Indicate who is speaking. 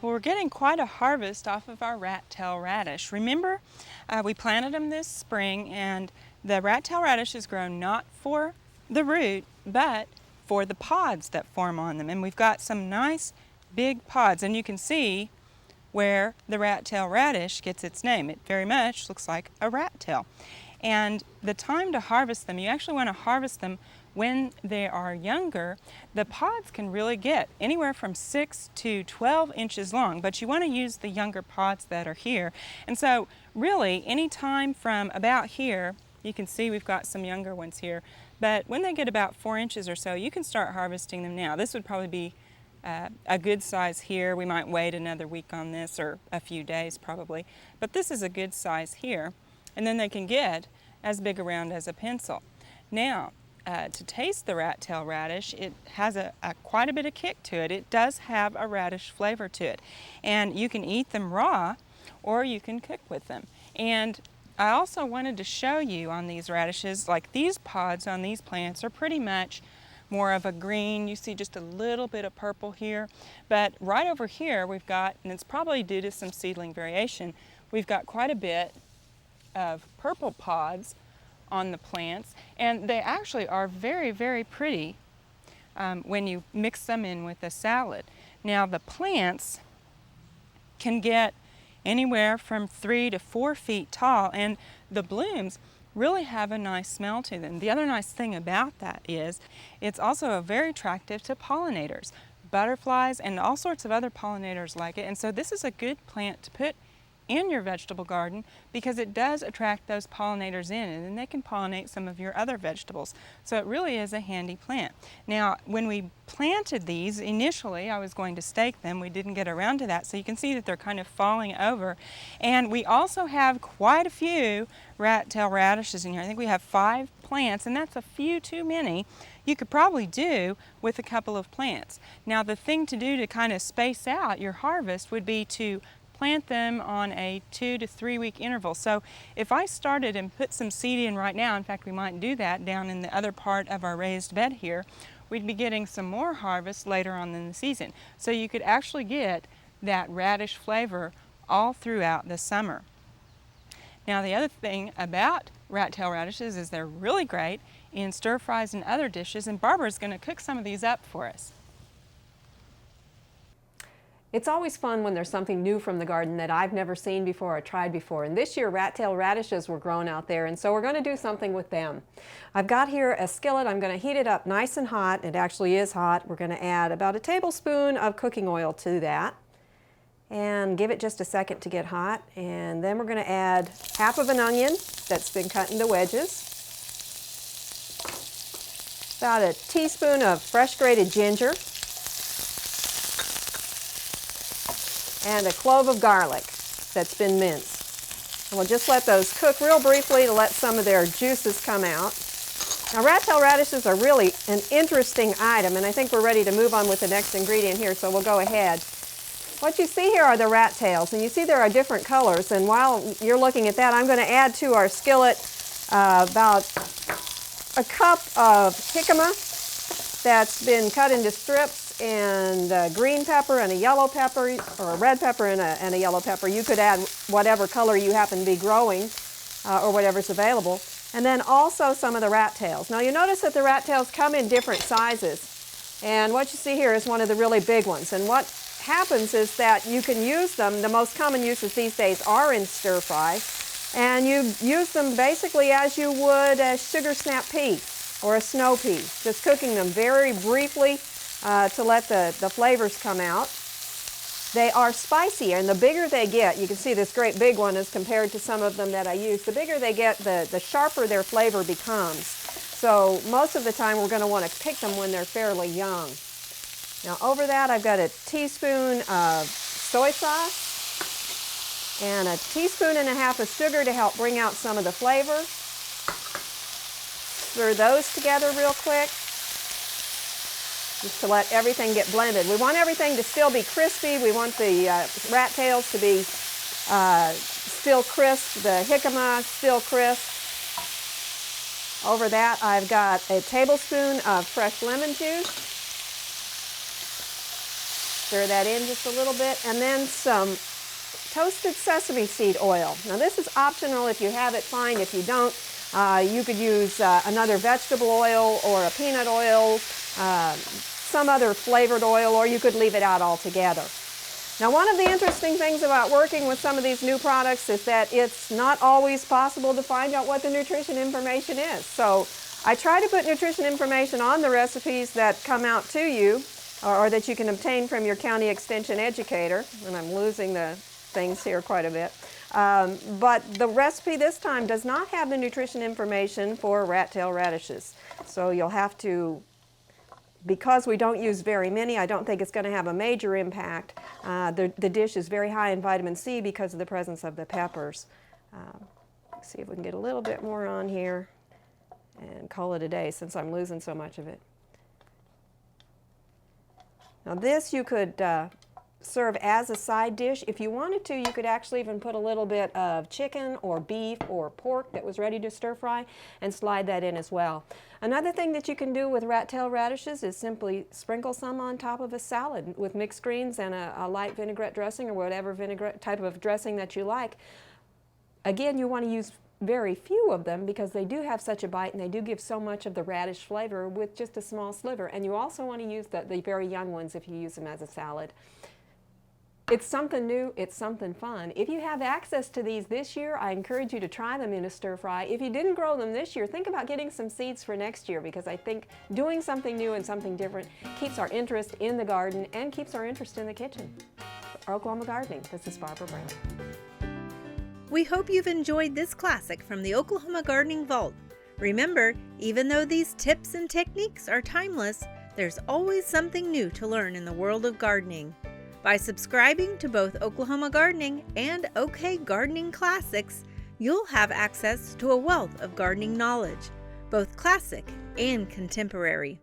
Speaker 1: Well, we're getting quite a harvest off of our rat-tail radish. Remember, we planted them this spring, and the rat-tail radish is grown not for the root, but for the pods that form on them. And we've got some nice big pods, and you can see where the rat-tail radish gets its name. It very much looks like a rat tail. And the time to harvest them, you actually want to harvest them when they are younger. The pods can really get anywhere from 6 to 12 inches long, but you want to use the younger pods that are here. And so really any time from about here, you can see we've got some younger ones here, but when they get about 4 inches or so, you can start harvesting them now. This would probably be a good size here. We might wait another week on this, or a few days probably, but this is a good size here, and then they can get as big around as a pencil. Now, to taste the rat-tail radish, it has quite a bit of kick to it. It does have a radish flavor to it, and you can eat them raw or you can cook with them. And I also wanted to show you on these radishes, like these pods on these plants are pretty much more of a green. You see just a little bit of purple here, but right over here we've got, and it's probably due to some seedling variation, we've got quite a bit of purple pods on the plants, and they actually are very, very pretty when you mix them in with a salad. Now the plants can get anywhere from 3 to 4 feet tall, and the blooms really have a nice smell to them. The other nice thing about that is it's also very attractive to pollinators, butterflies, and all sorts of other pollinators like it. And so this is a good plant to put in your vegetable garden because it does attract those pollinators in, and then they can pollinate some of your other vegetables. So it really is a handy plant. Now, when we planted these, initially I was going to stake them. We didn't get around to that, so you can see that they're kind of falling over. And we also have quite a few rat-tail radishes in here. I think we have 5 plants, and that's a few too many. You could probably do with a couple of plants. Now, the thing to do to kind of space out your harvest would be to plant them on a 2 to 3 week interval. So if I started and put some seed in right now, in fact we might do that down in the other part of our raised bed here, we'd be getting some more harvest later on in the season. So you could actually get that radish flavor all throughout the summer. Now the other thing about rat-tail radishes is they're really great in stir fries and other dishes, and Barbara's going to cook some of these up for us.
Speaker 2: It's always fun when there's something new from the garden that I've never seen before or tried before. And this year rat-tail radishes were grown out there, and so we're going to do something with them. I've got here a skillet. I'm going to heat it up nice and hot. It actually is hot. We're going to add about a tablespoon of cooking oil to that and give it just a second to get hot. And then we're going to add half of an onion that's been cut into wedges, about a teaspoon of fresh grated ginger, and a clove of garlic that's been minced. And we'll just let those cook real briefly to let some of their juices come out. Now, rat-tail radishes are really an interesting item, and I think we're ready to move on with the next ingredient here, so we'll go ahead. What you see here are the rat tails, and you see there are different colors, and while you're looking at that, I'm going to add to our skillet about a cup of jicama that's been cut into strips, and a green pepper and a yellow pepper, or a red pepper and a yellow pepper. You could add whatever color you happen to be growing or whatever's available. And then also some of the rat tails. Now you notice that the rat tails come in different sizes, and what you see here is one of the really big ones. And what happens is that you can use them, the most common uses these days are in stir fry, and you use them basically as you would a sugar snap pea or a snow pea, just cooking them very briefly to let the flavors come out. They are spicier, and the bigger they get, you can see this great big one as compared to some of them that I use, the bigger they get, the sharper their flavor becomes. So most of the time we're going to want to pick them when they're fairly young. Now over that I've got a teaspoon of soy sauce and a teaspoon and a half of sugar to help bring out some of the flavor. Stir those together real quick, just to let everything get blended. We want everything to still be crispy. We want the rat tails to be still crisp, the jicama still crisp. Over that I've got a tablespoon of fresh lemon juice. Stir that in just a little bit, and then some toasted sesame seed oil. Now this is optional. If you have it, fine. If you don't, you could use another vegetable oil or a peanut oil, some other flavored oil, or you could leave it out altogether. Now, one of the interesting things about working with some of these new products is that it's not always possible to find out what the nutrition information is. So I try to put nutrition information on the recipes that come out to you, or that you can obtain from your county extension educator, and I'm losing the things here quite a bit. But the recipe this time does not have the nutrition information for rat tail radishes. So you'll have to, because we don't use very many, I don't think it's going to have a major impact. The dish is very high in vitamin C because of the presence of the peppers. Let's see if we can get a little bit more on here and call it a day since I'm losing so much of it. Now this you could serve as a side dish. If you wanted to, you could actually even put a little bit of chicken or beef or pork that was ready to stir fry and slide that in as well. Another thing that you can do with rat tail radishes is simply sprinkle some on top of a salad with mixed greens and a light vinaigrette dressing or whatever vinaigrette type of dressing that you like. Again, you want to use very few of them because they do have such a bite and they do give so much of the radish flavor with just a small sliver. And you also want to use the very young ones if you use them as a salad. It's something new, it's something fun. If you have access to these this year, I encourage you to try them in a stir fry. If you didn't grow them this year, think about getting some seeds for next year, because I think doing something new and something different keeps our interest in the garden and keeps our interest in the kitchen. For Oklahoma Gardening, this is Barbara Brown.
Speaker 3: We hope you've enjoyed this classic from the Oklahoma Gardening Vault. Remember, even though these tips and techniques are timeless, there's always something new to learn in the world of gardening. By subscribing to both Oklahoma Gardening and OK Gardening Classics, you'll have access to a wealth of gardening knowledge, both classic and contemporary.